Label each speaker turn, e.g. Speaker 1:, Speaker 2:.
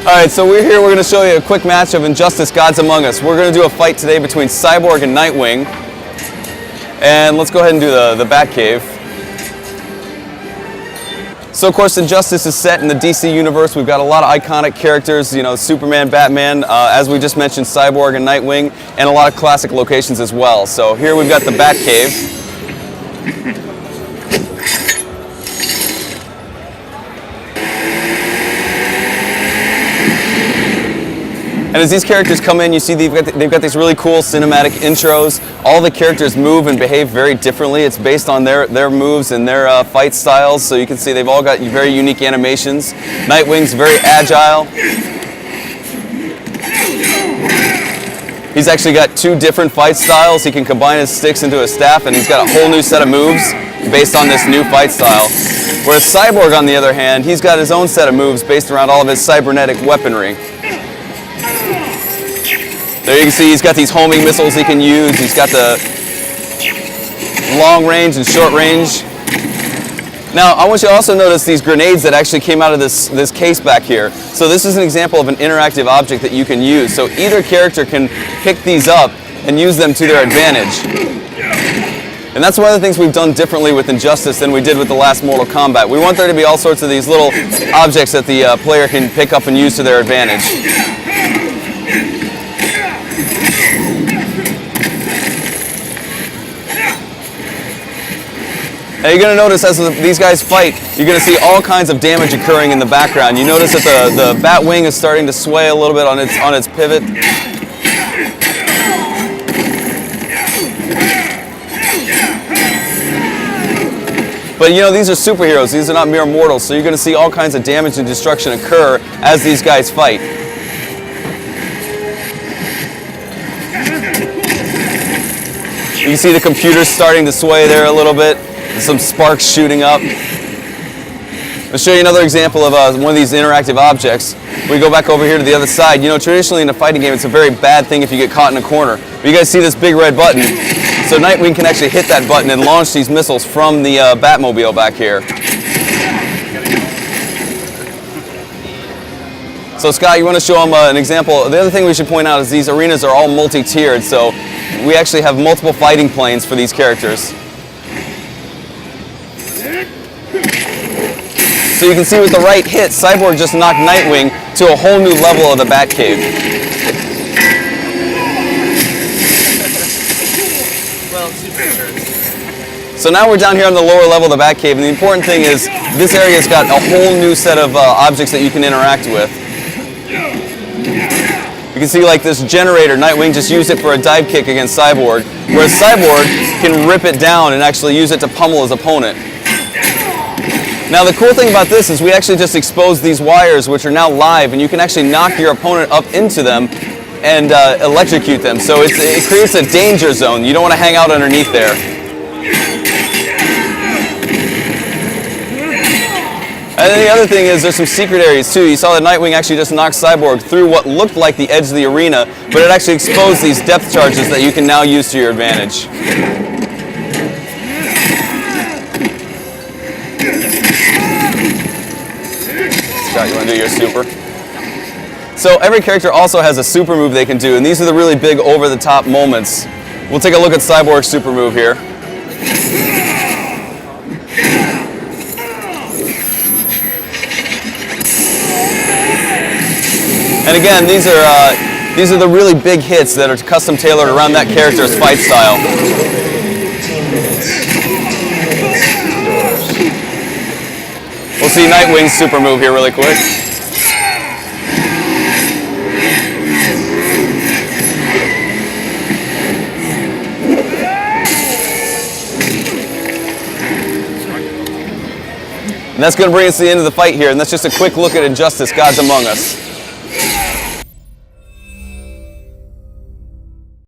Speaker 1: Alright, so we're here, we're going to show you a quick match of Injustice Gods Among Us. We're going to do a fight today between Cyborg and Nightwing. And let's go ahead and do the Batcave. So of course Injustice is set in the DC universe. We've got a lot of iconic characters, you know, Superman, Batman, as we just mentioned, Cyborg and Nightwing, and a lot of classic locations as well. So here we've got the Batcave. And as these characters come in, you see they've got these really cool cinematic intros. All the characters move and behave very differently. It's based on their moves and their fight styles. So you can see they've all got very unique animations. Nightwing's very agile. He's actually got two different fight styles. He can combine his sticks into a staff, and he's got a whole new set of moves based on this new fight style. Whereas Cyborg, on the other hand, he's got his own set of moves based around all of his cybernetic weaponry. There you can see he's got these homing missiles he can use. He's got the long range and short range. Now, I want you to also notice these grenades that actually came out of this case back here. So this is an example of an interactive object that you can use. So either character can pick these up and use them to their advantage. And that's one of the things we've done differently with Injustice than we did with the last Mortal Kombat. We want there to be all sorts of these little objects that the player can pick up and use to their advantage. Now you're going to notice as these guys fight, you're going to see all kinds of damage occurring in the background. You notice that the bat wing is starting to sway a little bit on its pivot. But you know, these are superheroes. These are not mere mortals. So you're going to see all kinds of damage and destruction occur as these guys fight. You can see the computer's starting to sway there a little bit. Some sparks shooting up. I'll show you another example of one of these interactive objects. We go back over here to the other side. You know, traditionally in a fighting game, it's a very bad thing if you get caught in a corner. But you guys see this big red button. So Nightwing can actually hit that button and launch these missiles from the Batmobile back here. So Scott, you want to show them an example? The other thing we should point out is these arenas are all multi-tiered. So we actually have multiple fighting planes for these characters. So you can see with the right hit, Cyborg just knocked Nightwing to a whole new level of the Batcave. So now we're down here on the lower level of the Batcave, and the important thing is this area's got a whole new set of objects that you can interact with. You can see like this generator, Nightwing just used it for a dive kick against Cyborg, whereas Cyborg can rip it down and actually use it to pummel his opponent. Now the cool thing about this is we actually just exposed these wires, which are now live, and you can actually knock your opponent up into them and electrocute them. So it creates a danger zone. You don't want to hang out underneath there. And then the other thing is there's some secret areas too. You saw that Nightwing actually just knocked Cyborg through what looked like the edge of the arena, but it actually exposed these depth charges that you can now use to your advantage. Scott, you want to do your super? So every character also has a super move they can do, and these are the really big over-the-top moments. We'll take a look at Cyborg's super move here. And again, these are the really big hits that are custom tailored around that character's fight style. We'll see Nightwing's super move here really quick. And that's going to bring us to the end of the fight here, and that's just a quick look at Injustice Gods Among Us.